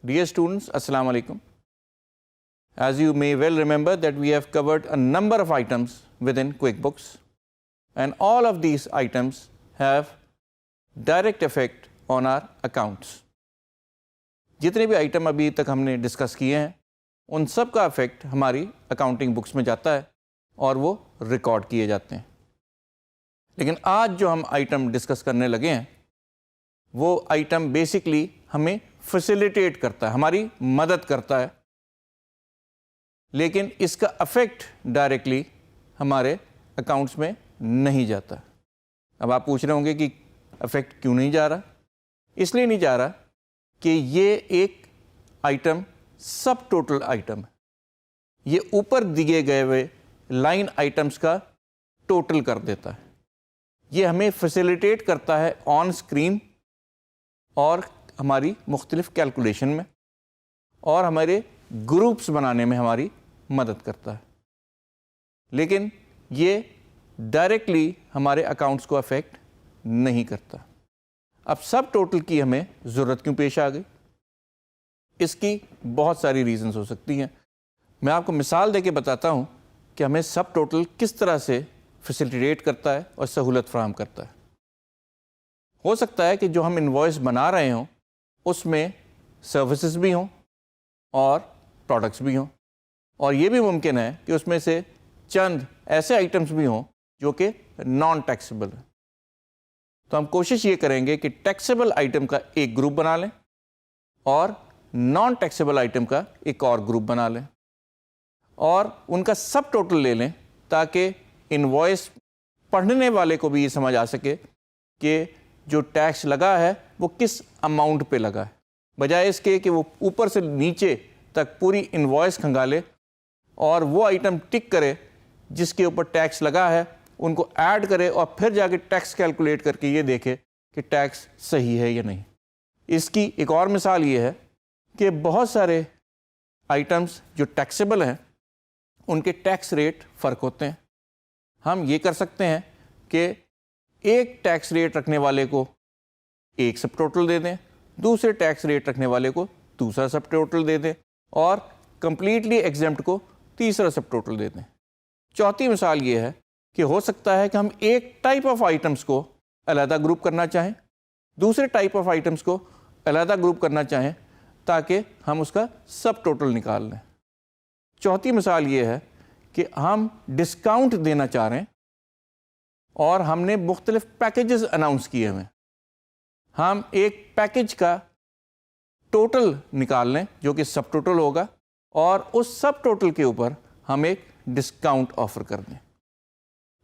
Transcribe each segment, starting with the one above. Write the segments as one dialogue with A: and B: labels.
A: Dear students, Assalamu alaikum. As you may well remember that we have covered a number of items within QuickBooks, and all of these items have direct effect on our accounts. जितने भी item अभी तक हमने discuss किए हैं उन सब का इफेक्ट हमारी अकाउंटिंग बुक्स में जाता है और वो रिकॉर्ड किए जाते हैं. लेकिन आज जो हम आइटम डिस्कस करने लगे हैं वो आइटम बेसिकली हमें फैसिलिटेट करता है, हमारी मदद करता है, लेकिन इसका इफेक्ट डायरेक्टली हमारे अकाउंट्स में नहीं जाता. अब आप पूछ रहे होंगे कि इफेक्ट क्यों नहीं जा रहा. इसलिए नहीं जा रहा कि ये एक आइटम सब टोटल आइटम है. ये ऊपर दिए गए हुए लाइन आइटम्स का टोटल कर देता है. ये हमें फैसिलिटेट करता है ऑन स्क्रीन और हमारी मुख्तलिफ कैलकुलेशन में और हमारे ग्रुप्स बनाने में हमारी मदद करता है, लेकिन ये डायरेक्टली हमारे अकाउंट्स को अफेक्ट नहीं करता. अब सब टोटल की हमें ज़रूरत क्यों पेश आ गई? इसकी बहुत सारी रीज़न्स हो सकती हैं. मैं आपको मिसाल देके बताता हूँ कि हमें सब टोटल किस तरह से फैसिलिटेट करता है और सहूलत फराहम करता है. हो सकता है कि जो हम इनवॉइस बना रहे हों उसमें सर्विसेज भी हों और प्रोडक्ट्स भी हों, और ये भी मुमकिन है कि उसमें से चंद ऐसे आइटम्स भी हों जो कि नॉन टैक्सेबल हैं. तो हम कोशिश ये करेंगे कि टैक्सेबल आइटम का एक ग्रुप बना लें और नॉन टैक्सेबल आइटम का एक और ग्रुप बना लें और उनका सब टोटल ले लें ताकि इनवॉइस पढ़ने वाले को भी ये समझ आ सके कि जो टैक्स लगा है वो किस अमाउंट पे लगा है, बजाय इसके कि वो ऊपर से नीचे तक पूरी इनवॉइस खंगाले और वो आइटम टिक करे जिसके ऊपर टैक्स लगा है, उनको ऐड करे और फिर जाके टैक्स कैलकुलेट करके ये देखे कि टैक्स सही है या नहीं. इसकी एक और मिसाल ये है कि बहुत सारे आइटम्स जो टैक्सेबल हैं उनके टैक्स रेट फ़र्क होते हैं. हम ये कर सकते हैं कि एक टैक्स रेट रखने वाले को एक सब टोटल दे दें, दूसरे टैक्स रेट रखने वाले को दूसरा सब टोटल दे दें और कंप्लीटली एग्जेम्प्ट को तीसरा सब टोटल दे दें. चौथी मिसाल ये है कि हो सकता है कि हम एक टाइप ऑफ आइटम्स को अलहदा ग्रुप करना चाहें, दूसरे टाइप ऑफ आइटम्स को अलहदा ग्रुप करना चाहें ताकि हम उसका सब टोटल निकाल लें. चौथी मिसाल ये है कि हम डिस्काउंट देना चाह रहे हैं और हमने मुख्तलिफ पैकेजेस अनाउंस किए हुए हैं. हम एक पैकेज का टोटल निकाल लें जो कि सब टोटल होगा और उस सब टोटल के ऊपर हम एक डिस्काउंट ऑफ़र कर दें.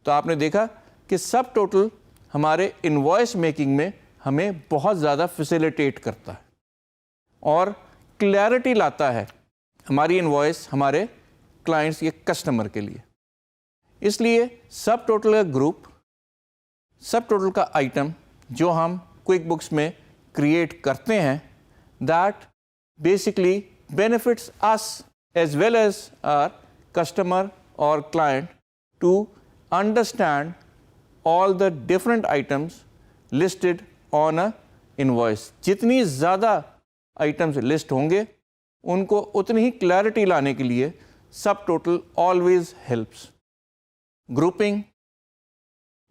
A: तो आपने देखा कि सब टोटल हमारे इनवॉइस मेकिंग में हमें बहुत ज़्यादा फैसिलिटेट करता है और क्लैरिटी लाता है हमारी इनवॉइस हमारे क्लाइंट्स या कस्टमर के लिए. इसलिए सब टोटल का ग्रुप, सब टोटल का आइटम जो हम क्विक बुक्स में क्रिएट करते हैं, that basically benefits us as well as our customer और client to understand all the different items listed on a invoice. जितनी ज़्यादा आइटम्स लिस्ट होंगे उनको उतनी ही क्लैरिटी लाने के लिए सब total always helps. Grouping,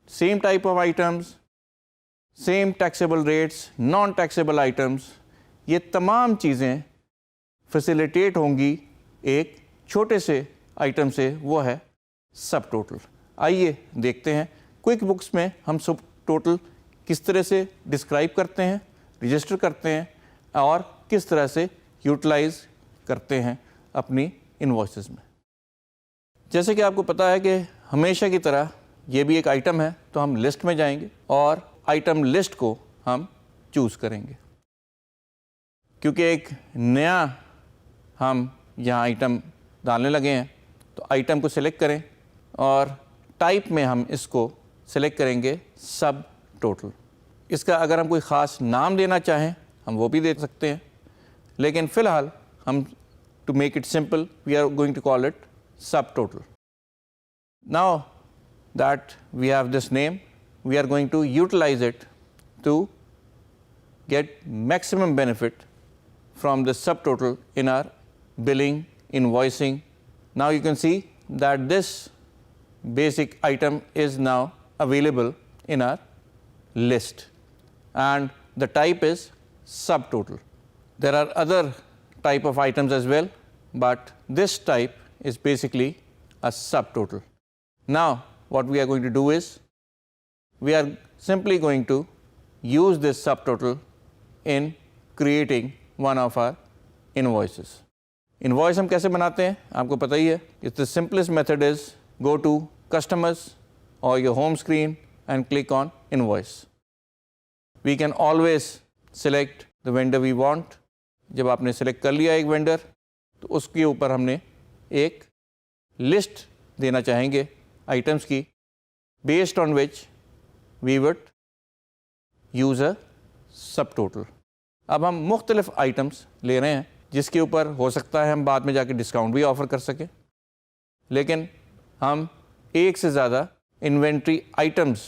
A: same type of items, same taxable rates, non taxable items, ये तमाम चीज़ें फैसिलिटेट होंगी एक छोटे से आइटम से, वो है सब टोटल. आइए देखते हैं क्विक बुक्स में हम सब टोटल किस तरह से डिस्क्राइब करते हैं, रजिस्टर करते हैं और किस तरह से यूटिलाइज करते हैं अपनी इनवॉइसेस में. जैसे कि आपको पता है कि हमेशा की तरह ये भी एक आइटम है, तो हम लिस्ट में जाएंगे और आइटम लिस्ट को हम चूज़ करेंगे. क्योंकि एक नया हम यहाँ आइटम डालने लगे हैं तो आइटम को सिलेक्ट करें और टाइप में हम इसको सिलेक्ट करेंगे सब टोटल. इसका अगर हम कोई ख़ास नाम देना चाहें हम वो भी दे सकते हैं, लेकिन फ़िलहाल हम to make it simple we are going to call it sub total. Now that we have this name we are going to utilize it to get maximum benefit from the subtotal in our billing, invoicing. Now you can see that this basic item is now available in our list, and the type is subtotal. There are other type of items as well, but this type is basically a subtotal. Now what we are going to do is we are simply going to use this subtotal in creating one of our invoices. Invoice हम कैसे बनाते हैं आपको पता ही है. It's the simplest method is go to customers or your home screen and click on invoice. We can always select the vendor we want. जब आपने select कर लिया एक vendor तो उसके ऊपर हमने एक list देना चाहेंगे items की, based on which we would use a subtotal. अब हम मुख्तलिफ आइटम्स ले रहे हैं जिसके ऊपर हो सकता है हम बाद में जाके डिस्काउंट भी ऑफ़र कर सकें, लेकिन हम एक से ज़्यादा इन्वेंट्री आइटम्स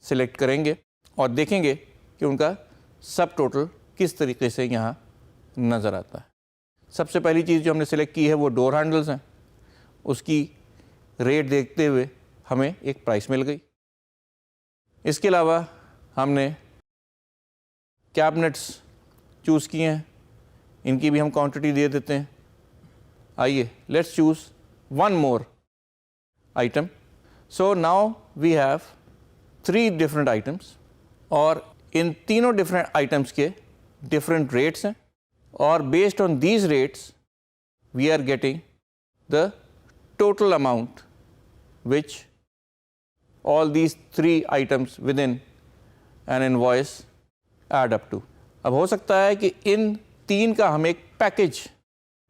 A: सिलेक्ट करेंगे और देखेंगे कि उनका सब टोटल किस तरीके से यहाँ नज़र आता है. सबसे पहली चीज़ जो हमने सिलेक्ट की है वो डोर हैंडल्स हैं. उसकी रेट देखते हुए हमें एक प्राइस मिल गई. इसके अलावा हमने कैबिनेट्स चूज़ किए हैं, इनकी भी हम क्वांटिटी दे देते हैं. आइए let's choose one more item. So now we have 3 different items और इन तीनों डिफरेंट आइटम्स के डिफरेंट रेट्स हैं और based on these rates we are getting the total amount which all these 3 items within an invoice add up to. अब हो सकता है कि इन 3 का हम एक पैकेज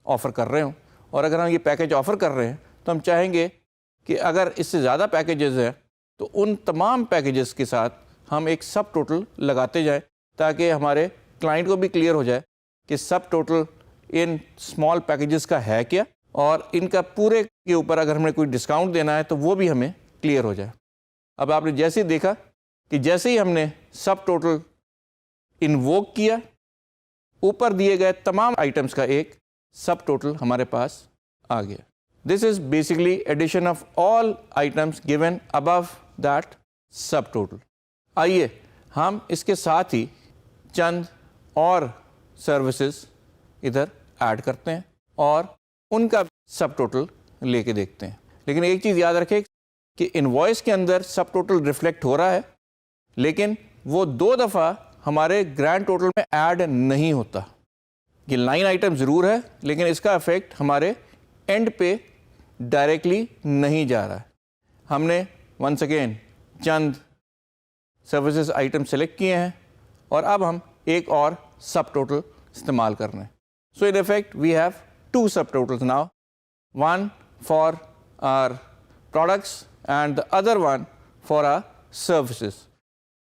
A: ऑफ़र कर रहे हों, और अगर हम ये पैकेज ऑफ़र कर रहे हैं तो हम चाहेंगे कि अगर इससे ज़्यादा पैकेजेस हैं तो उन तमाम पैकेजेस के साथ हम एक सब टोटल लगाते जाएं ताकि हमारे क्लाइंट को भी क्लियर हो जाए कि सब टोटल इन स्मॉल पैकेजेस का है क्या, और इनका पूरे के ऊपर अगर हमें कोई डिस्काउंट देना है तो वो भी हमें क्लियर हो जाए. अब आपने जैसे ही देखा कि जैसे ही हमने सब टोटल इन्वोक किया, ऊपर दिए गए तमाम आइटम्स का एक सब टोटल हमारे पास आ गया. This is basically addition of all items given above that subtotal. आइए हम इसके साथ ही चंद और सर्विसेज इधर ऐड करते हैं और उनका सब टोटल लेके देखते हैं. लेकिन एक चीज़ याद रखें कि इनवॉइस के अंदर सब टोटल रिफ्लेक्ट हो रहा है, लेकिन वो 2 दफ़ा हमारे ग्रैंड टोटल में ऐड नहीं होता. ये लाइन आइटम ज़रूर है लेकिन इसका इफ़ेक्ट हमारे एंड पे डायरेक्टली नहीं जा रहा है. हमने वंस अगेन चंद सर्विसेज आइटम सेलेक्ट किए हैं और अब हम एक और सब टोटल इस्तेमाल कर रहे हैं. So in effect we have 2 subtotals now, one for our products and the other one for our services,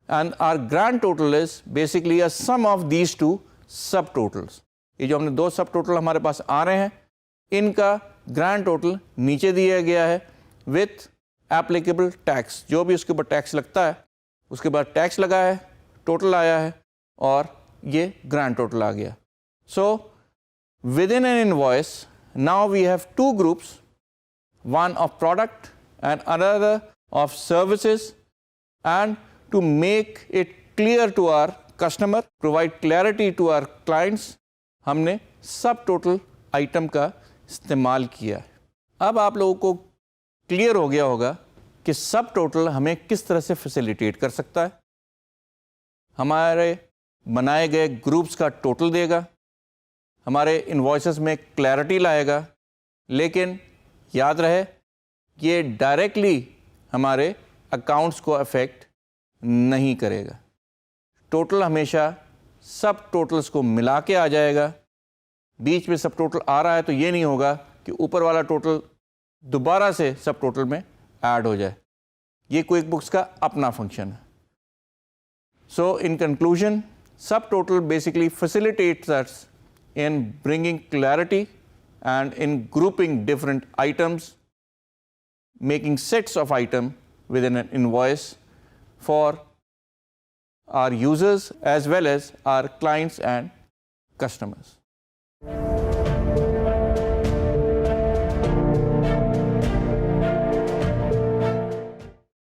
A: and our grand total is basically a sum of these 2 subtotals. ये जो हमने 2 subtotal हमारे पास आ रहे हैं इनका grand total नीचे दिया गया है with applicable tax. जो भी उसके ऊपर टैक्स लगता है उसके बाद टैक्स लगा है, टोटल आया है और ये grand total आ गया. So within an invoice now we have 2 groups, one of product and another of services, and to make it clear to our customer, provide clarity to our clients, हमने सब total item का इस्तेमाल किया. अब आप लोगों को क्लियर हो गया होगा कि सब टोटल हमें किस तरह से फैसिलिटेट कर सकता है. हमारे बनाए गए ग्रुप्स का टोटल देगा, हमारे इनवॉइसेस में क्लैरिटी लाएगा, लेकिन याद रहे ये डायरेक्टली हमारे अकाउंट्स को अफेक्ट नहीं करेगा. टोटल हमेशा सब टोटल्स को मिला के आ जाएगा. बीच में सब टोटल आ रहा है तो ये नहीं होगा कि ऊपर वाला टोटल दोबारा से सब टोटल में ऐड हो जाए. ये क्विक बुक्स का अपना फंक्शन है. सो इन कंक्लूजन, सब total basically facilitates us in bringing clarity and in grouping different items, making sets of items within an invoice for our users as well as our clients and customers.
B: ہے۔